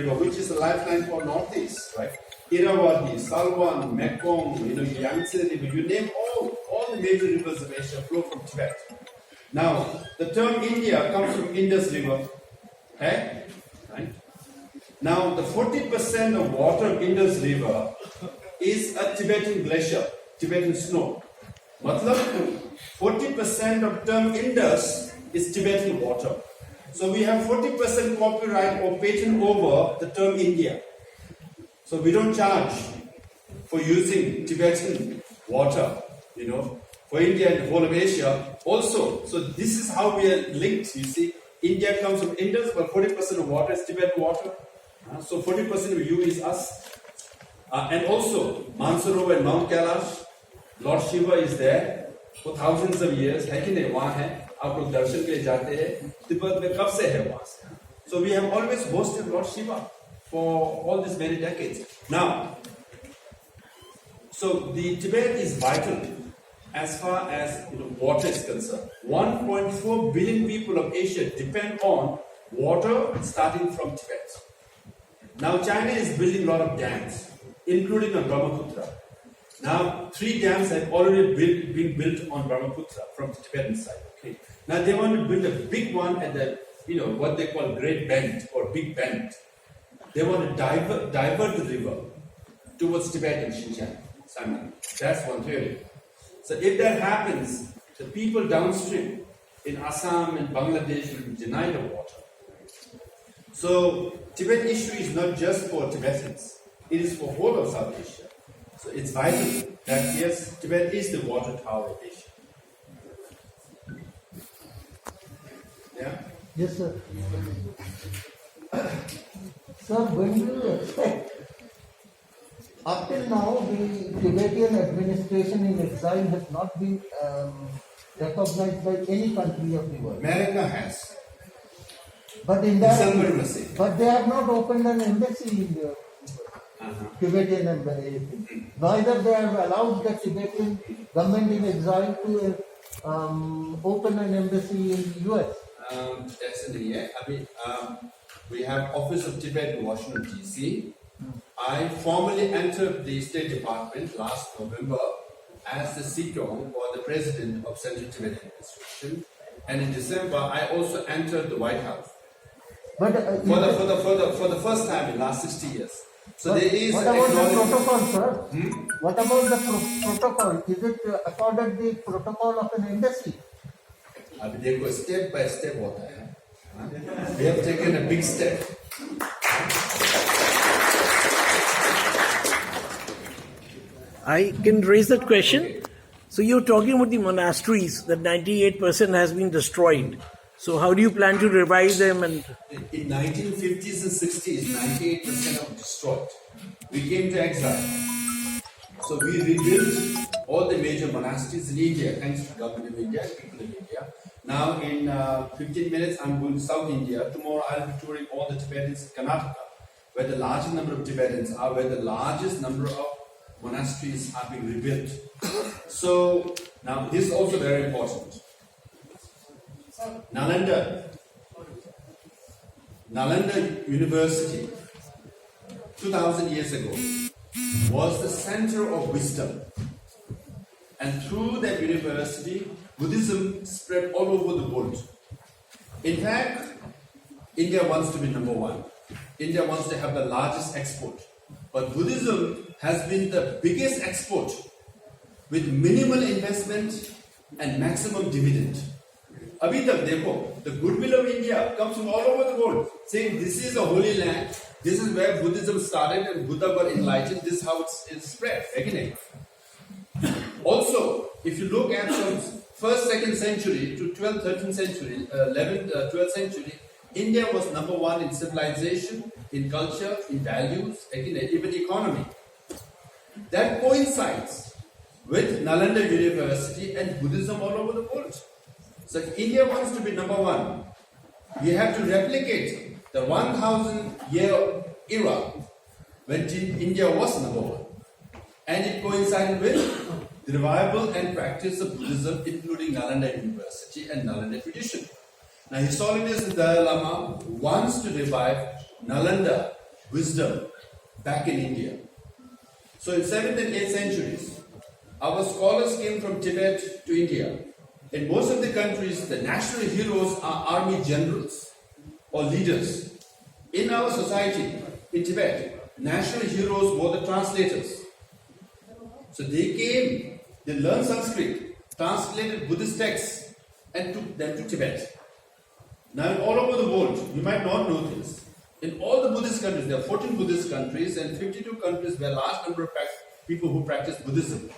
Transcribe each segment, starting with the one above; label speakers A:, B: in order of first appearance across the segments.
A: River, which is the lifeline for Northeast, right? Irrawaddy, Salwan, Mekong, Yangtze River, you name all the major rivers of Asia flow from Tibet. Now, the term India comes from Indus River, okay? Right? Now, the 40% of water of Indus River is a Tibetan glacier, Tibetan snow. Matlab, 40% of term Indus is Tibetan water. So we have 40% copyright or patent over the term India. So we don't charge for using Tibetan water, for India and the whole of Asia also. So this is how we are linked, you see. India comes from Indus, but 40% of water is Tibetan water. So 40% of you is us. And also, Mansarovar and Mount Kailash, Lord Shiva is there for thousands of years. है कि नहीं? वहाँ है. आप लोग दर्शन के लिए जाते हैं. तिब्बत में कब से है वहाँ से? So we have always hosted Lord Shiva for all these many decades. Now, so the Tibet is vital as far as water is concerned. 1.4 billion people of Asia depend on water starting from Tibet. Now China is building a lot of dams, including on Brahmaputra. Now 3 dams have already been built on Brahmaputra from the Tibetan side. Okay. Now they want to build a big one at the what they call Great Bend or Big Bend. They want to divert the river towards Tibet and Xinjiang. Simon, that's one theory. So if that happens, the people downstream in Assam and Bangladesh will be denied the water. So Tibet issue is not just for Tibetans; it is for whole of South Asia. So it's vital that yes, Tibet is the water tower of Asia. Yeah.
B: Yes, sir. Sir, when do you expect? Up till now, the Tibetan administration in exile has not been recognized by any country of the world.
A: America has.
B: But in that, but they have not opened an embassy in the Tibetan embassy. Neither they have allowed the Tibetan government in exile to open an embassy in the US.
A: That's in the year. We have Office of Tibet in Washington, D.C. I formally entered the State Department last November as the CTOM or the President of Central Tibet Administration. And in December, I also entered the White House.
B: But
A: for the first time in the last 60 years. So there is.
B: What about the protocol, sir? What about the protocol? Is it accorded the protocol of an embassy?
A: अभी देखो step by step होता है. We have taken a big step.
C: I can raise that question. So you're talking about the monasteries that 98% has been destroyed. So how do you plan to revive them? And
A: in 1950s and 60s, 98% were destroyed. We came to exile. So we rebuilt all the major monasteries in India, thanks to the government of India, people in India. Now in 15 minutes, I'm going to South India. Tomorrow I'll be touring all the Tibetans in Karnataka, where the largest number of Tibetans are, where the largest number of monasteries are being rebuilt. So now this is also very important. Nalanda University, 2000 years ago, was the center of wisdom. And through that university, Buddhism spread all over the world. In fact, India wants to be number one. India wants to have the largest export. But Buddhism has been the biggest export with minimal investment and maximum dividend. Abhi tak dekho, the goodwill of India comes from all over the world, saying this is a holy land, this is where Buddhism started and Buddha got enlightened, this is how it's spread. Also, if you look at from 1st, 2nd century to 12th, 13th century, 11th, 12th century, India was number one in civilization, in culture, in values, even economy. That coincides with Nalanda University and Buddhism all over the world. So if India wants to be number one, we have to replicate the 1000-year era when India was number one. And it coincided with the revival and practice of Buddhism, including Nalanda University and Nalanda tradition. Now, His Holiness the Dalai Lama wants to revive Nalanda wisdom back in India. So in 7th and 8th centuries, our scholars came from Tibet to India. In most of the countries, the national heroes are army generals or leaders. In our society, in Tibet, national heroes were the translators. So they came, they learned Sanskrit, translated Buddhist texts, and took them to Tibet. Now, all over the world, you might not know this. In all the Buddhist countries, there are 14 Buddhist countries and 52 countries where a large number of people who practice Buddhism,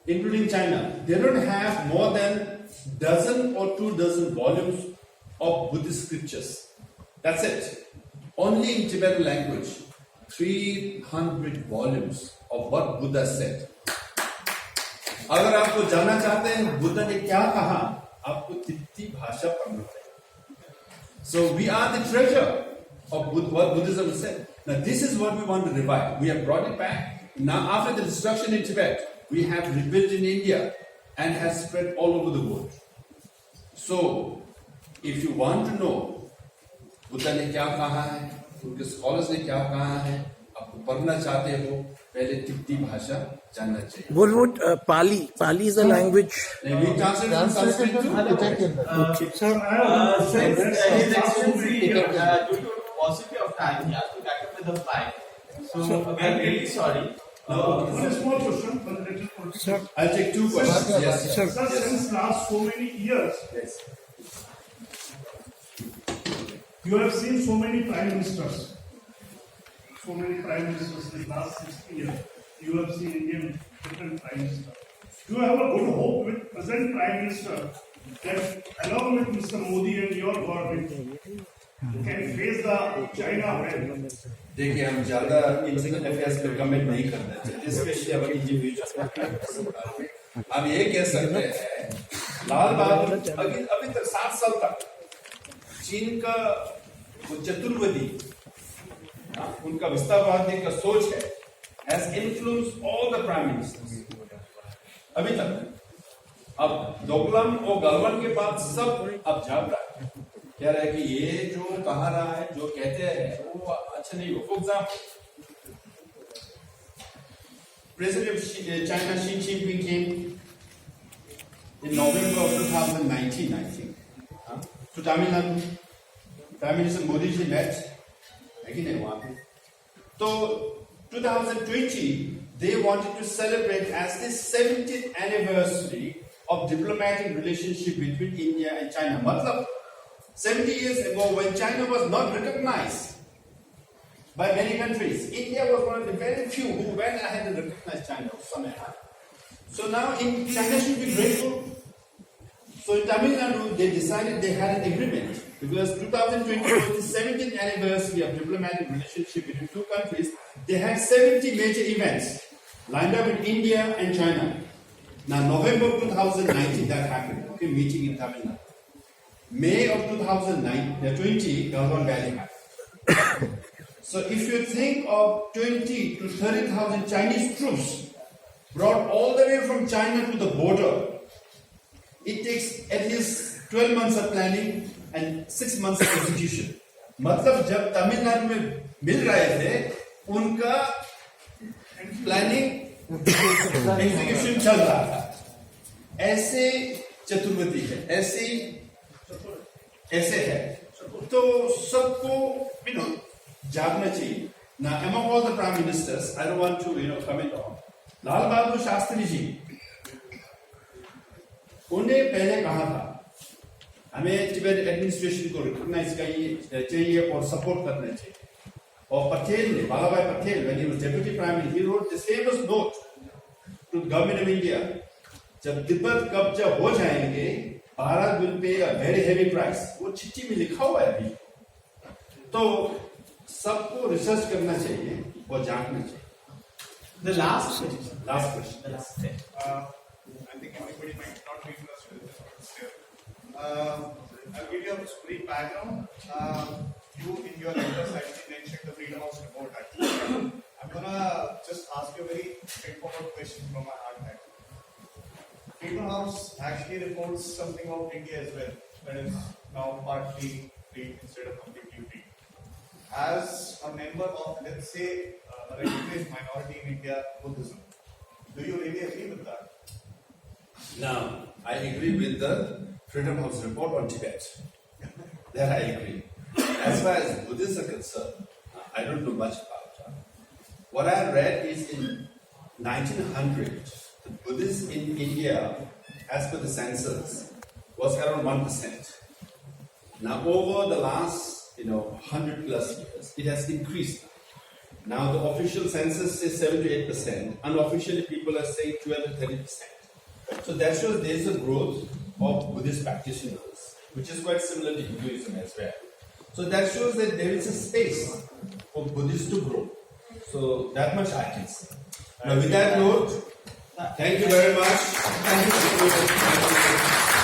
A: including China. They don't have more than dozen or 2 dozen volumes of Buddhist scriptures. That's it. Only in Tibetan language, 300 volumes of what Buddha said. अगर आपको जानना चाहते हैं बुद्ध ने क्या कहा, आपको तिब्बती भाषा पढ़ना पड़ेगा. So we are the treasure of what Buddhism said. Now this is what we want to revive. We have brought it back. Now after the destruction in Tibet, we have rebuilt in India and has spread all over the world. So if you want to know Buddha ने क्या कहा है, उनके scholars ने क्या कहा है, आपको पढ़ना चाहते हो, पहले तिब्बती भाषा जानना चाहिए.
C: What would Pali? Pali is a language.
A: We translate from Sanskrit to
B: Tibetan.
D: His Excellency, due to paucity of time, he has to catch up with the flight. So we are really sorry.
E: One small question, one little question.
C: Sir.
A: I'll take 2 questions. Yes,
C: Sir.
E: Sir, since last so many years,
A: Yes.
E: you have seen so many prime ministers. So many prime ministers in the last 60 years. You have seen Indian different prime ministers. You have a good hope with present prime minister that along with Mr. Modi and your government can face the China well.
A: देखिए हम ज़्यादा Indian affairs पे comment नहीं करना चाहिए, specially अब individual. हम ये कह सकते हैं लाल बहादुर अभी तक 7 साल तक चीन का वो चतुर्वेदी, उनका विस्तारवादी का सोच है, has influenced all the prime ministers अभी तक. अब दोकलम और गलवान के बाद सब अब जाग रहा है, कह रहा है कि ये जो कहा रहा है, जो कहते हैं वो अच्छा नहीं हो. For example, President of China Xi Jinping came in November of 2019, I think, to Tamil Nadu. Prime Minister Modi ji met, है कि नहीं वहाँ पे. तो 2020 they wanted to celebrate as the 70th anniversary of diplomatic relationship between India and China. मतलब 70 years ago, when China was not recognized by many countries, India was one of the very few who went ahead and recognized China. So now China should be grateful. So in Tamil Nadu, they decided they had an agreement because 2020 was the 70th anniversary of diplomatic relationship between 2 countries. They had 70 major events lined up in India and China. Now November 2019 that happened. Okay, meeting in Tamil Nadu. May of 2020, Galwan Valley happened. So if you think of 20 to 30,000 Chinese troops brought all the way from China to the border, it takes at least 12 months of planning and 6 months of execution. मतलब जब तमिलनाडु में मिल रहे थे, उनका planning execution चल रहा था. ऐसे चतुर्वेदी है, ऐसे है. तो सबको जागना चाहिए. Now among all the prime ministers, I don't want to comment on. Lal Bahadur Shastri ji, उन्हें पहले कहा था हमें टिबेट एडमिनिस्ट्रेशन को रिकॉग्नाइज चाहिए और सपोर्ट करना चाहिए. और पटेल ने, Balabhai Patel, when he was deputy prime minister, he wrote this famous note to the government of India. जब तिब्बत कब्जा हो जाएंगे, Bharat will pay a very heavy price. वो चिट्ठी में लिखा हुआ है अभी. तो सबको रिसर्च करना चाहिए और जानना चाहिए.
D: The last question.
A: The last thing.
E: I think everybody might not be interested in this here. I'll give you a brief background. You in your letters actually mentioned the Freedom House report actually. I'm gonna just ask you a very straightforward question from my heart actually. Freedom House actually reports something of India as well, that is now partly free instead of completely free. as a member of, let's say, a recognized minority in India, Buddhism. Do you really agree with that?
A: Now, I agree with the Freedom House report on Tibet. There I agree. As far as Buddhists are concerned, I don't know much about it. What I read is in 1900, the Buddhists in India, as per the census, was around 1%. Now, over the last 100 plus years, it has increased. Now, the official census is 7 to 8%. Unofficially, people are saying 12 to 30%. So that shows there is a growth of Buddhist practitioners, which is quite similar to Hinduism as well. So that shows that there is a space for Buddhists to grow. So that much I can say. Now, with that note, thank you very much. Thank you.